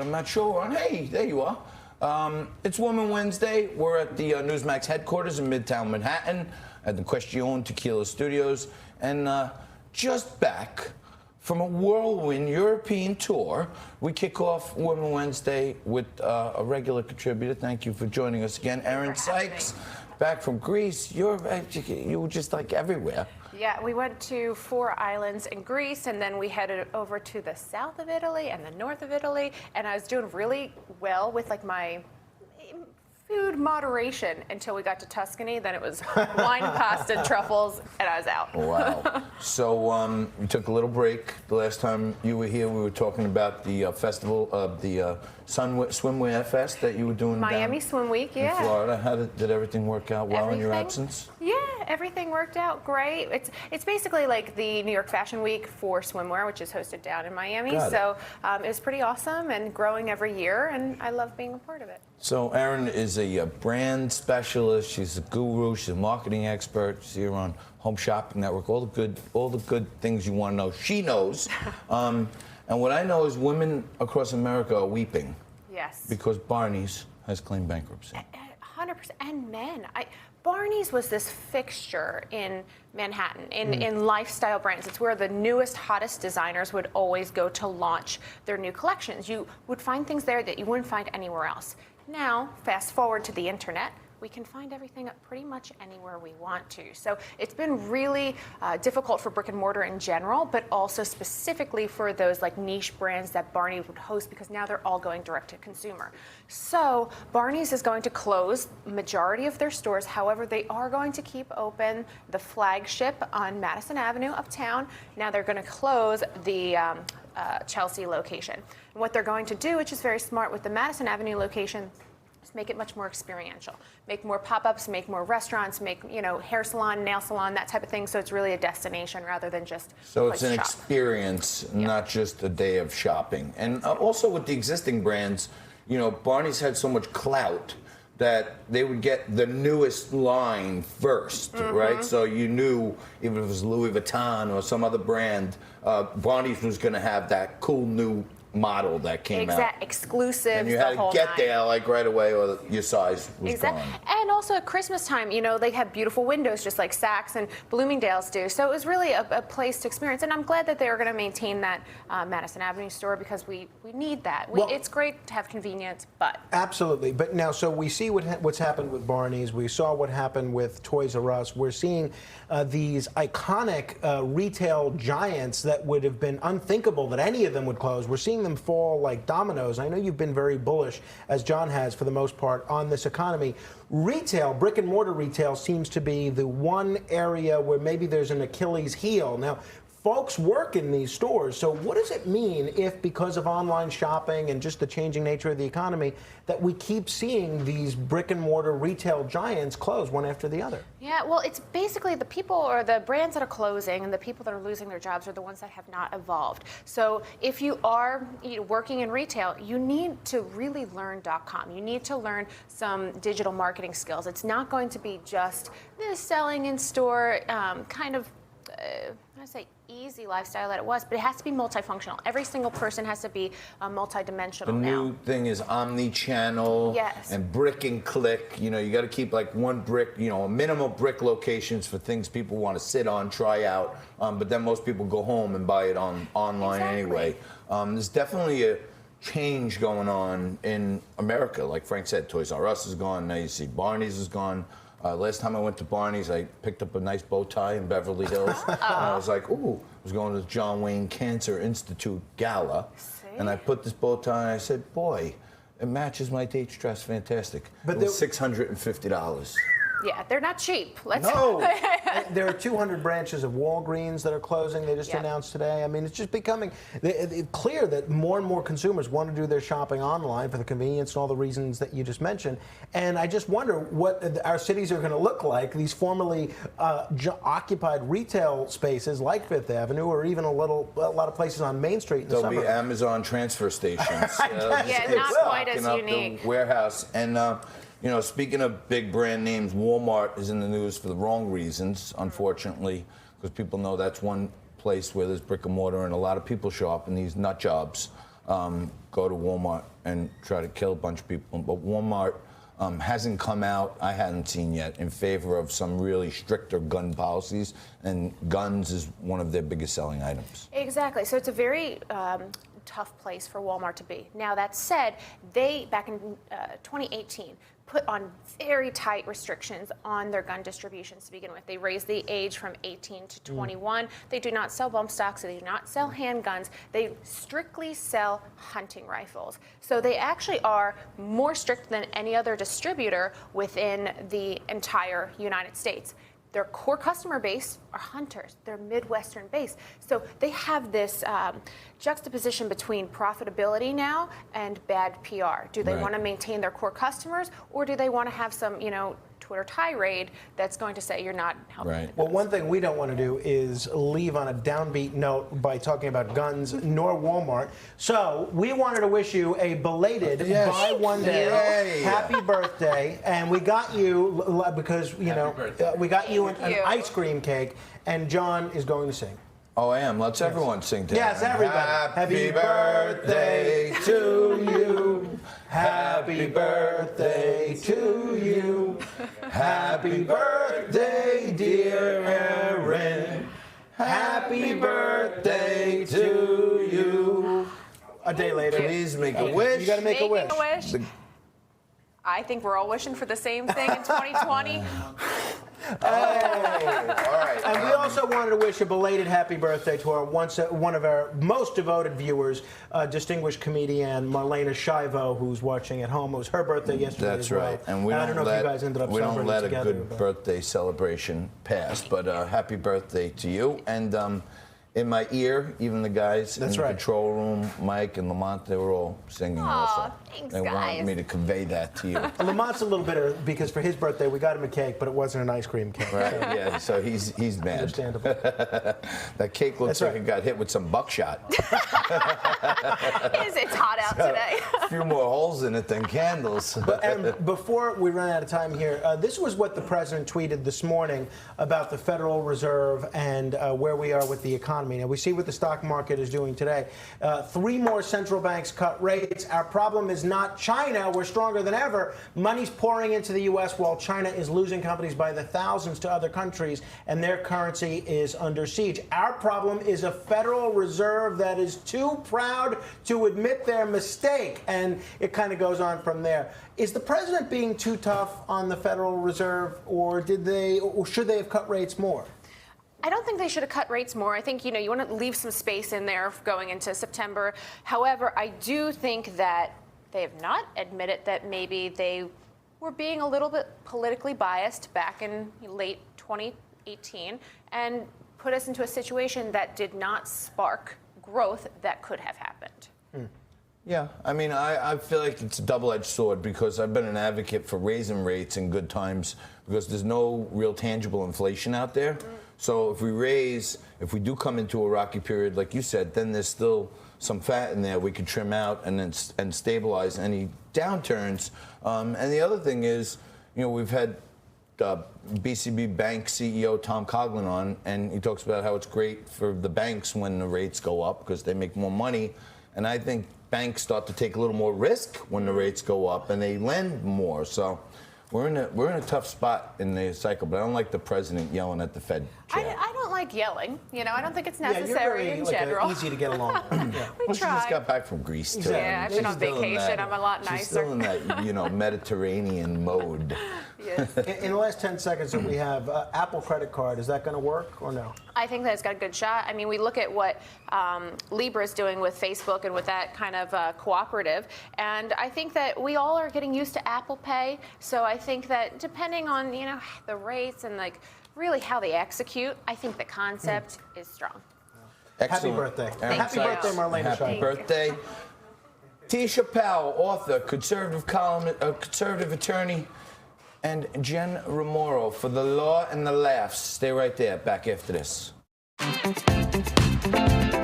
I'm not sure. Hey, there you are. It's Woman Wednesday. We're at the Newsmax headquarters in Midtown Manhattan at the Question Tequila Studios. And just back from a whirlwind European tour, we kick off Woman Wednesday with a regular contributor. Thank you for joining us again. Erin Sykes, back from Greece. You were just like everywhere. Yeah, we went to 4 islands in Greece, and then we headed over to the south of Italy and the north of Italy, and I was doing really well with like my food moderation until we got to Tuscany. Then it was wine, pasta, truffles, and I was out. Wow. So you took a little break. The last time you were here, we were talking about the festival of the Swimwear Fest that you were doing Miami down Swim Week, yeah. in Florida. How did everything work out well in your absence? Yeah, everything worked out great. It's basically like the New York Fashion Week for swimwear, which is hosted down in Miami. So it was pretty awesome and growing every year, and I love being a part of it. So Erin is a brand specialist. She's a guru. She's a marketing expert. She's here on Home Shopping Network. All the good things you want to know, she knows. And what I know is women across America are weeping. Yes. Because Barney's has claimed bankruptcy. 100%. And men. Barney's was this fixture in Manhattan, in lifestyle brands. It's where the newest, hottest designers would always go to launch their new collections. You would find things there that you wouldn't find anywhere else. Now, fast forward to the internet, we can find everything pretty much anywhere we want to. So it's been really difficult for brick and mortar in general, but also specifically for those like niche brands that Barney would host, because now they're all going direct to consumer. So Barney's is going to close majority of their stores. However, they are going to keep open the flagship on Madison Avenue uptown. Now they're going to close the Chelsea location. And what they're going to do, which is very smart with the Madison Avenue location, make it much more experiential, make more pop-ups, make more restaurants, make, hair salon, nail salon, that type of thing. So it's really a destination rather than just so it's an experience, not just a day of shopping. And also with the existing brands, Barney's had so much clout that they would get the newest line first, right? So you knew, even if it was Louis Vuitton or some other brand, Barney's was going to have that cool new model that came out. Exclusive. And you had to get there like right away, or your size was gone. And also at Christmas time, they have beautiful windows just like Saks and Bloomingdale's do. So it was really a place to experience. And I'm glad that they are going to maintain that Madison Avenue store, because we need that. It's great to have convenience, but. Absolutely. But now, so we see what's happened with Barney's. We saw what happened with Toys R Us. We're seeing these iconic retail giants that would have been unthinkable that any of them would close. We're seeing them fall like dominoes. I know you've been very bullish, as John has for the most part, on this economy. Retail, brick and mortar retail, seems to be the one area where maybe there's an Achilles heel. Now, folks work in these stores, so what does it mean if, because of online shopping and just the changing nature of the economy, that we keep seeing these brick and mortar retail giants close one after the other? Yeah, well, it's basically the people or the brands that are closing and the people that are losing their jobs are the ones that have not evolved. So if you are working in retail, you need to really learn .com. You need to learn some digital marketing skills. It's not going to be just this selling in store I say easy lifestyle that it was, but it has to be multifunctional. Every single person has to be multidimensional now. The new thing is omni-channel and brick and click. You got to keep like one brick, a minimum brick locations for things people want to sit on, try out. But then most people go home and buy it online anyway. There's definitely a change going on in America. Like Frank said, Toys R Us is gone. Now you see Barney's is gone. Last time I went to Barney's, I picked up a nice bow tie in Beverly Hills. And I was like, ooh, I was going to the John Wayne Cancer Institute Gala. And I put this bow tie and I said, boy, it matches my date's dress fantastic. But it was $650. Yeah, they're not cheap. No. There are 200 branches of Walgreens that are closing. They just announced today. I mean, it's just becoming clear that more and more consumers want to do their shopping online for the convenience and all the reasons that you just mentioned. And I just wonder what our cities are going to look like, these formerly occupied retail spaces like Fifth Avenue, or even a lot of places on Main Street in the summer. There'll be Amazon transfer stations. Not quite as unique. The warehouse. And speaking of big brand names, Walmart is in the news for the wrong reasons, unfortunately, because people know that's one place where there's brick and mortar and a lot of people show up in these nut jobs. go to Walmart and try to kill a bunch of people. But Walmart hasn't come out, I hadn't seen yet, in favor of some really stricter gun policies, and guns is one of their biggest selling items. Exactly. So it's a very tough place for Walmart to be. Now, that said, they, back in 2018, put on very tight restrictions on their gun distributions to begin with. They raised the age from 18 to 21. They do not sell bump stocks. They do not sell handguns. They strictly sell hunting rifles. So they actually are more strict than any other distributor within the entire United States. Their core customer base are hunters. They're Midwestern based. So they have this juxtaposition between profitability now and bad PR. Do they want to maintain their core customers, or do they want to have some, Twitter tirade that's going to say you're not helping? Right. Well, one thing we don't want to do is leave on a downbeat note by talking about guns nor Walmart. So we wanted to wish you a belated buy one day happy birthday, and we got you because we got you an ice cream cake, and John is going to sing. Oh, I am. Let's everyone sing together. Yes, everybody. Happy birthday to you. Happy birthday to you. Happy birthday, dear Erin. Happy birthday to you. A day later. Please make a wish. You got to make a wish. I think we're all wishing for the same thing in 2020. All right. And we also wanted to wish a belated happy birthday to our one of our most devoted viewers, distinguished comedian Marlena Shivo, who's watching at home. It was her birthday yesterday. That's as well. right. And we I don't know if you guys ended up we don't celebrating let together, a good birthday celebration pass. But happy birthday to you. And in my ear, even the guys in the control room, Mike and Lamont, they were all singing also. Thanks, they wanted me to convey that to you. Lamont's a little bitter because for his birthday we got him a cake, but it wasn't an ice cream cake. Right. Yeah. So he's mad. Understandable. That cake looks like it got hit with some buckshot. It's hot out today. A few more holes in it than candles. And before we run out of time here, this was what the president tweeted this morning about the Federal Reserve and where we are with the economy. Now, we see what the stock market is doing today. 3 more central banks cut rates. Our problem is not China. We're stronger than ever. Money's pouring into the U.S. while China is losing companies by the thousands to other countries, and their currency is under siege. Our problem is a Federal Reserve that is too proud to admit their mistake. And it kind of goes on from there. Is the president being too tough on the Federal Reserve, or should they have cut rates more? I don't think they should have cut rates more. I think, you want to leave some space in there going into September. However, I do think that they have not admitted that maybe they were being a little bit politically biased back in late 2018 and put us into a situation that did not spark growth that could have happened. Yeah, I mean, I feel like it's a double-edged sword because I've been an advocate for raising rates in good times because there's no real tangible inflation out there. So if we do come into a rocky period, like you said, then there's still some fat in there we could trim out and stabilize any downturns. And the other thing is, we've had BCB Bank CEO Tom Coughlin on, and he talks about how it's great for the banks when the rates go up because they make more money. And I think banks start to take a little more risk when the rates go up, and they lend more. So we're in a tough spot in the cycle. But I don't like the president yelling at the Fed chair. I don't like yelling. I don't think it's Yeah, necessary you're in very, general. easy to get along with. Yeah. We She try. just got back from Greece too. Yeah, I've been on She's still in vacation. that- I'm a lot nicer. She's still in that, Mediterranean mode. Yes. In the last 10 seconds that we have, Apple credit card, is that going to work or no? I think that it's got a good shot. I mean, we look at what Libra is doing with Facebook and with that kind of cooperative, and I think that we all are getting used to Apple Pay. So I think that depending on the rates and really how they execute, I think the concept is strong. Excellent. Happy birthday. Erin Happy Sykes, birthday, Marlena Happy Shivo. birthday. Tisha Powell, author, conservative attorney, and Jen Romero for The Law and the Laughs. Stay right there. Back after this.